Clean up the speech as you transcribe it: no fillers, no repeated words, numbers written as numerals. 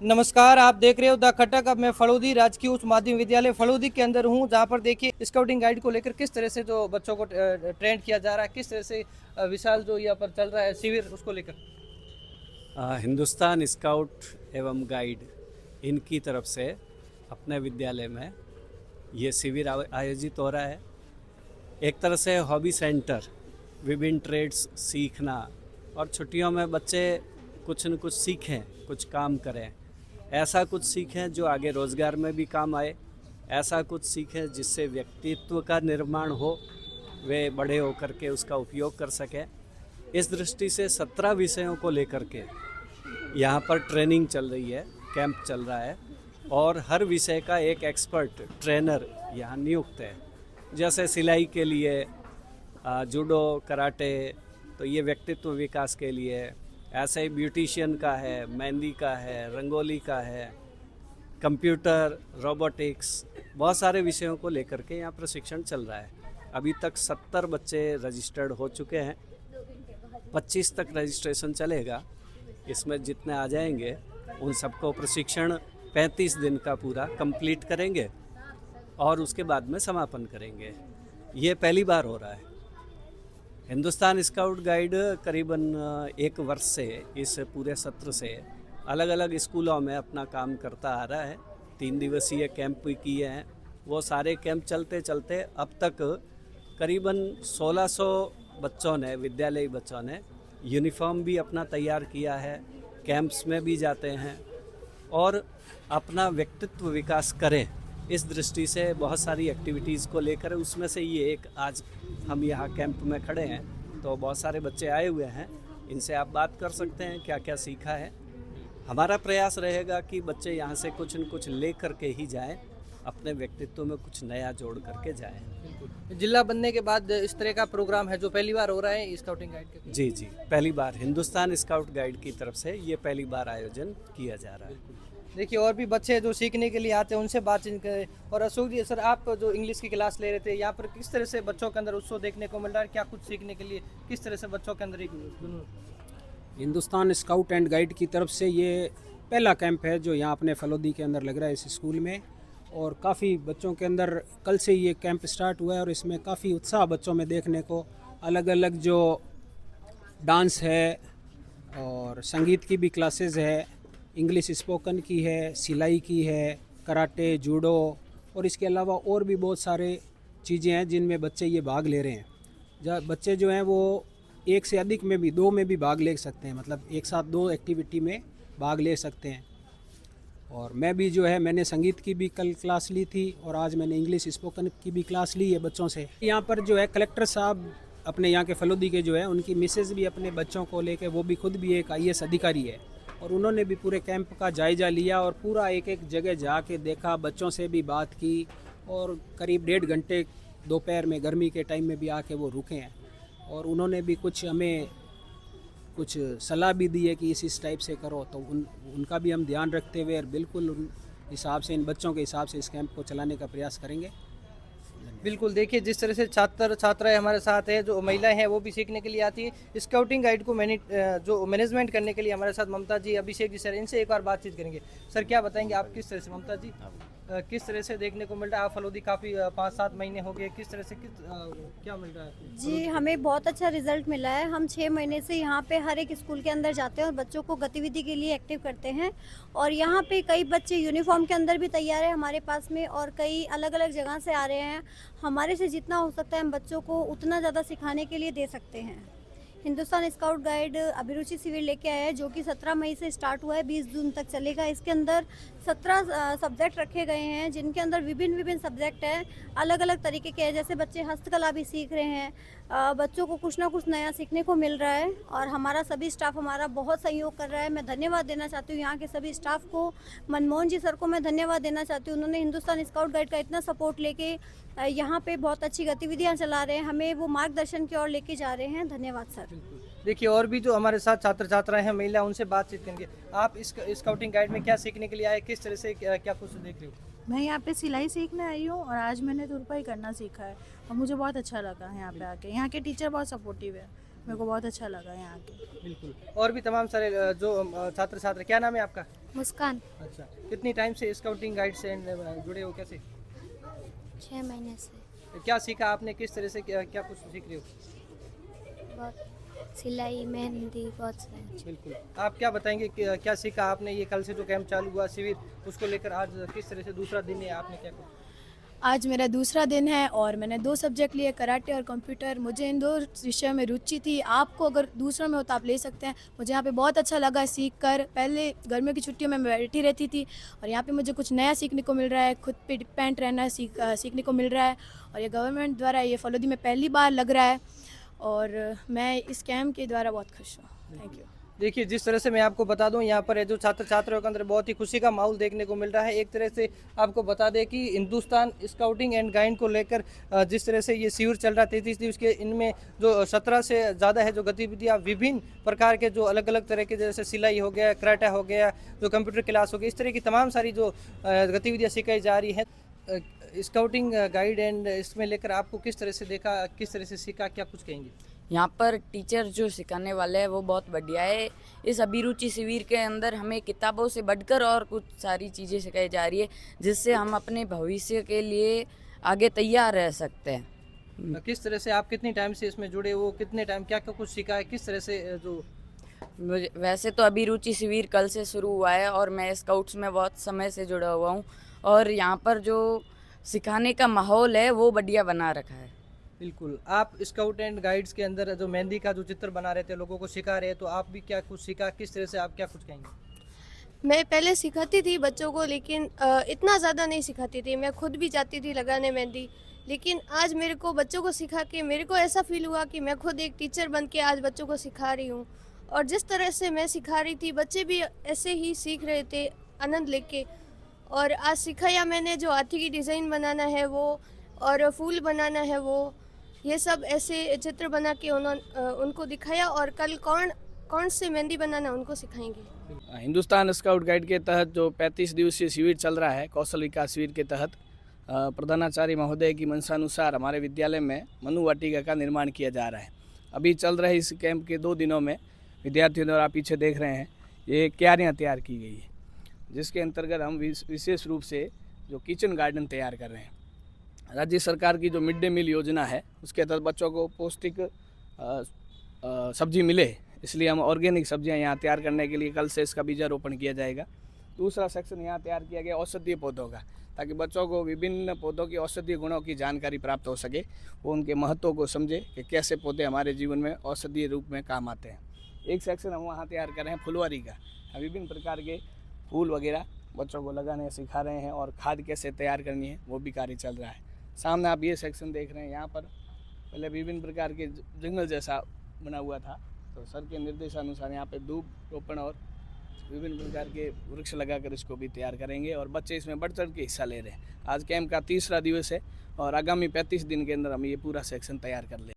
नमस्कार, आप देख रहे हो द खटक। अब मैं फलोदी राजकीय उच्च माध्यमिक विद्यालय फलोदी के अंदर हूँ, जहाँ पर देखिए स्काउटिंग गाइड को लेकर किस तरह से जो बच्चों को ट्रेंड किया जा रहा है, किस तरह से विशाल जो यहाँ पर चल रहा है शिविर उसको लेकर। हिंदुस्तान स्काउट एवं गाइड इनकी तरफ से अपने विद्यालय में ये शिविर आयोजित हो रहा है। एक तरह से हॉबी सेंटर, विभिन्न ट्रेड्स सीखना और छुट्टियों में बच्चे कुछ न कुछ सीखें, कुछ काम करें, ऐसा कुछ सीखें जो आगे रोज़गार में भी काम आए, ऐसा कुछ सीखें जिससे व्यक्तित्व का निर्माण हो, वे बड़े होकर के उसका उपयोग कर सकें। इस दृष्टि से 17 विषयों को लेकर के यहाँ पर ट्रेनिंग चल रही है, कैंप चल रहा है और हर विषय का एक एक्सपर्ट ट्रेनर यहाँ नियुक्त है। जैसे सिलाई के लिए जूडो, कराटे, तो ये व्यक्तित्व विकास के लिए। ऐसे ही ब्यूटिशियन का है, मेहंदी का है, रंगोली का है, कंप्यूटर, रोबोटिक्स, बहुत सारे विषयों को लेकर के यहाँ प्रशिक्षण चल रहा है। अभी तक 70 बच्चे रजिस्टर्ड हो चुके हैं। 25 तक रजिस्ट्रेशन चलेगा। इसमें जितने आ जाएंगे उन सबको प्रशिक्षण 35 दिन का पूरा कंप्लीट करेंगे और उसके बाद में समापन करेंगे। ये पहली बार हो रहा है। हिंदुस्तान स्काउट गाइड करीबन 1 वर्ष से इस पूरे सत्र से अलग अलग स्कूलों में अपना काम करता आ रहा है। 3 दिवसीय कैंप भी किए हैं। वो सारे कैंप चलते चलते अब तक करीबन 1600 बच्चों ने, विद्यालयी बच्चों ने यूनिफॉर्म भी अपना तैयार किया है, कैंप्स में भी जाते हैं और अपना व्यक्तित्व विकास करें, इस दृष्टि से बहुत सारी एक्टिविटीज़ को लेकर, उसमें से ये एक आज हम यहाँ कैंप में खड़े हैं तो बहुत सारे बच्चे आए हुए हैं। इनसे आप बात कर सकते हैं क्या क्या सीखा है। हमारा प्रयास रहेगा कि बच्चे यहाँ से कुछ न कुछ ले करके ही जाएं, अपने व्यक्तित्व में कुछ नया जोड़ करके जाएं। जिला बनने के बाद इस तरह का प्रोग्राम है जो पहली बार हो रहा है स्काउटिंग गाइड के। जी जी, पहली बार हिंदुस्तान स्काउट गाइड की तरफ से ये पहली बार आयोजन किया जा रहा है। देखिए और भी बच्चे जो सीखने के लिए आते हैं उनसे बातचीत करें। और अशोक जी, सर आप जो इंग्लिश की क्लास ले रहे थे, यहाँ पर किस तरह से बच्चों के अंदर उत्साह देखने को मिल रहा है, क्या कुछ सीखने के लिए किस तरह से बच्चों के अंदर एक जुनून? हिंदुस्तान स्काउट एंड गाइड की तरफ से ये पहला कैंप है जो यहाँ अपने फलोदी के अंदर लग रहा है इस स्कूल में, और काफ़ी बच्चों के अंदर कल से ये कैंप स्टार्ट हुआ है और इसमें काफ़ी उत्साह बच्चों में देखने को। अलग अलग जो डांस है और संगीत की भी क्लासेस है, इंग्लिश स्पोकन की है, सिलाई की है, कराटे, जूडो, और इसके अलावा और भी बहुत सारे चीज़ें हैं जिनमें बच्चे ये भाग ले रहे हैं। जब बच्चे जो हैं वो एक से अधिक में भी, 2 में भी भाग ले सकते हैं, मतलब एक साथ 2 एक्टिविटी में भाग ले सकते हैं। और मैं भी जो है, मैंने संगीत की भी कल क्लास ली थी और आज मैंने इंग्लिश स्पोकन की भी क्लास ली है बच्चों से। यहाँ पर जो है कलेक्टर साहब अपने यहाँ के फलोदी के जो है, उनकी मिसेज़ भी अपने बच्चों को लेके, वो भी खुद भी एक IAS अधिकारी है, और उन्होंने भी पूरे कैंप का जायज़ा लिया और पूरा एक एक जगह जाके देखा, बच्चों से भी बात की, और करीब 1.5 घंटे दोपहर में गर्मी के टाइम में भी आके वो रुके हैं। और उन्होंने भी कुछ हमें कुछ सलाह भी दी है कि इस टाइप से करो, तो उनका भी हम ध्यान रखते हुए और बिल्कुल उन हिसाब से, इन बच्चों के हिसाब से इस कैंप को चलाने का प्रयास करेंगे। बिल्कुल, देखिए जिस तरह से छात्र छात्राएं हमारे साथ है, जो महिलाएं हैं वो भी सीखने के लिए आती है। स्काउटिंग गाइड को जो मैनेजमेंट करने के लिए हमारे साथ ममता जी, अभिषेक जी, सर इनसे एक बार बातचीत करेंगे। सर क्या बताएंगे आप किस तरह से, ममता जी किस तरह से देखने को मिल रहा है? आप फलोदी काफ़ी 5-7 महीने हो गए, किस तरह से क्या मिल रहा है? जी, हमें बहुत अच्छा रिजल्ट मिला है। हम 6 महीने से यहाँ पे हर एक स्कूल के अंदर जाते हैं और बच्चों को गतिविधि के लिए एक्टिव करते हैं। और यहाँ पे कई बच्चे यूनिफॉर्म के अंदर भी तैयार है हमारे पास में, और कई अलग अलग जगह से आ रहे हैं। हमारे से जितना हो सकता है हम बच्चों को उतना ज़्यादा सिखाने के लिए दे सकते हैं। हिंदुस्तान स्काउट गाइड अभिरुचि शिविर लेके आया है, जो कि 17 मई से स्टार्ट हुआ है, 20 जून तक चलेगा। इसके अंदर 17 सब्जेक्ट रखे गए हैं, जिनके अंदर विभिन्न सब्जेक्ट हैं, अलग अलग तरीके के हैं। जैसे बच्चे हस्तकला भी सीख रहे हैं, बच्चों को कुछ ना कुछ नया सीखने को मिल रहा है, और हमारा सभी स्टाफ हमारा बहुत सहयोग कर रहा है। मैं धन्यवाद देना चाहती हूँ यहाँ के सभी स्टाफ को। मनमोहन जी सर को मैं धन्यवाद देना चाहती हूँ, उन्होंने हिंदुस्तान स्काउट गाइड का इतना सपोर्ट लेके यहाँ पे बहुत अच्छी गतिविधियाँ चला रहे हैं, हमें वो मार्गदर्शन की ओर लेके जा रहे हैं। धन्यवाद सर। देखिए और भी जो हमारे साथ छात्र छात्राएं हैं, महिला, उनसे बातचीत करेंगे। आप इस स्काउटिंग गाइड में क्या सीखने के लिए आए, किस तरह से क्या कुछ देख रहे हो? मैं यहाँ पे सिलाई सीखने आई हूँ और आज मैंने तुरपाई करना सीखा है और मुझे बहुत अच्छा लगा यहाँ पे आके। यहाँ के टीचर बहुत सपोर्टिव है। मेरे को बहुत अच्छा लगा यहाँ के। बिल्कुल। और भी तमाम सारे जो छात्र छात्र, क्या नाम है आपका? मुस्कान। अच्छा, कितनी टाइम से स्काउटिंग गाइड से जुड़े हो, कैसे? 6 महीने से। क्या सीखा आपने, किस तरह से क्या क्या कुछ सीख रहे हो? बहुत सिलाई, मेहंदी, बहुत सारी। बिल्कुल। आप क्या बताएंगे कि क्या सीखा आपने? ये कल से जो कैंप चालू हुआ शिविर, उसको लेकर आज किस तरह से दूसरा दिन है, आपने क्या किया? आज मेरा दूसरा दिन है और मैंने 2 सब्जेक्ट लिए, कराटे और कंप्यूटर। मुझे इन 2 विषयों में रुचि थी। आपको अगर दूसरों में हो तो आप ले सकते हैं। मुझे यहाँ पे बहुत अच्छा लगा सीख कर। पहले गर्मियों की छुट्टियों में मैं बैठी रहती थी और यहाँ पे मुझे कुछ नया सीखने को मिल रहा है, खुद पे डिपेंड रहना सीखने को मिल रहा है। और ये गवर्नमेंट द्वारा ये फलोदी में पहली बार लग रहा है और मैं इस कैम्प के द्वारा बहुत खुश हूँ। Thank you. देखिए, जिस तरह से मैं आपको बता दूं, यहाँ पर जो छात्र छात्राओं के अंदर बहुत ही खुशी का माहौल देखने को मिल रहा है। एक तरह से आपको बता दें कि हिंदुस्तान स्काउटिंग एंड गाइड को लेकर जिस तरह से ये शिविर चल रहा है 33 दिवस के, इनमें जो 17 से ज़्यादा है जो गतिविधियाँ विभिन्न प्रकार के जो अलग अलग तरह के, जैसे सिलाई हो गया, कराटा हो गया, जो कंप्यूटर क्लास हो गया, इस तरह की तमाम सारी जो गतिविधियाँ सिखाई जा रही हैं। स्काउटिंग गाइड एंड इसमें लेकर आपको किस तरह से देखा, किस तरह से सीखा, क्या कुछ कहेंगे? यहाँ पर टीचर जो सिखाने वाले हैं वो बहुत बढ़िया है। इस अभिरुचि शिविर के अंदर हमें किताबों से बढ़कर और कुछ सारी चीज़ें सिखाई जा रही है, जिससे हम अपने भविष्य के लिए आगे तैयार रह सकते हैं। किस तरह से आप कितनी टाइम से इसमें जुड़े हो, कितने टाइम क्या क्या कुछ सीखा है, किस तरह से जो? वैसे तो अभिरुचि शिविर कल से शुरू हुआ है और मैं स्काउट्स में बहुत समय से जुड़ा हुआ हूँ और यहाँ पर जो सिखाने का माहौल है वो बढ़िया बना रखा है। बिल्कुल। आप स्काउट एंड गाइड्स के अंदर जो मेहंदी का जो चित्र बना रहे थे, लोगों को सिखा रहे हैं, तो आप भी क्या कुछ सीखा, किस तरह से आप क्या कुछ कहेंगे? मैं पहले सिखाती थी बच्चों को, लेकिन इतना ज़्यादा नहीं सिखाती थी। मैं खुद भी जाती थी लगाने मेहंदी, लेकिन आज मेरे को बच्चों को सिखा के मेरे को ऐसा फील हुआ कि मैं खुद एक टीचर बन के आज बच्चों को सिखा रही हूँ। और जिस तरह से मैं सिखा रही थी, बच्चे भी ऐसे ही सीख रहे थे आनंद लेके। और आज सिखाया मैंने, जो हाथी की डिज़ाइन बनाना है वो, और फूल बनाना है वो, ये सब ऐसे चित्र बना के उनको दिखाया। और कल कौन से मेहंदी बनाना उनको सिखाएंगे। हिंदुस्तान स्काउट गाइड के तहत जो 35 दिवसीय शिविर चल रहा है, कौशल विकास शिविर के तहत प्रधानाचार्य महोदय की मंशानुसार हमारे विद्यालय में मनु वाटिका का निर्माण किया जा रहा है। अभी चल रहे इस कैंप के 2 दिनों में विद्यार्थियों द्वारा पीछे देख रहे हैं ये क्यारियाँ तैयार की गई है, जिसके अंतर्गत हम विशेष रूप से जो किचन गार्डन तैयार कर रहे हैं। राज्य सरकार की जो मिड डे मील योजना है उसके तहत बच्चों को पौष्टिक सब्जी मिले, इसलिए हम ऑर्गेनिक सब्जियां यहाँ तैयार करने के लिए कल से इसका बीजारोपण किया जाएगा। दूसरा सेक्शन यहाँ तैयार किया गया औषधीय पौधों का, ताकि बच्चों को विभिन्न पौधों की औषधीय गुणों की जानकारी प्राप्त हो सके, वो उनके महत्व को समझे कि कैसे पौधे हमारे जीवन में औषधीय रूप में काम आते हैं। एक सेक्शन हम वहाँ तैयार कर रहे हैं फुलवारी का, विभिन्न प्रकार के फूल वगैरह बच्चों को लगाने सिखा रहे हैं और खाद कैसे तैयार करनी है वो भी कार्य चल रहा है। सामने आप ये सेक्शन देख रहे हैं, यहाँ पर पहले विभिन्न प्रकार के जंगल जैसा बना हुआ था, तो सर के निर्देशानुसार यहाँ पे धूप रोपण और विभिन्न प्रकार के वृक्ष लगाकर इसको भी तैयार करेंगे और बच्चे इसमें बढ़ चढ़ के हिस्सा ले रहे हैं। आज कैंप का 3रा दिवस है और आगामी 35 दिन के अंदर हम ये पूरा सेक्शन तैयार कर लें।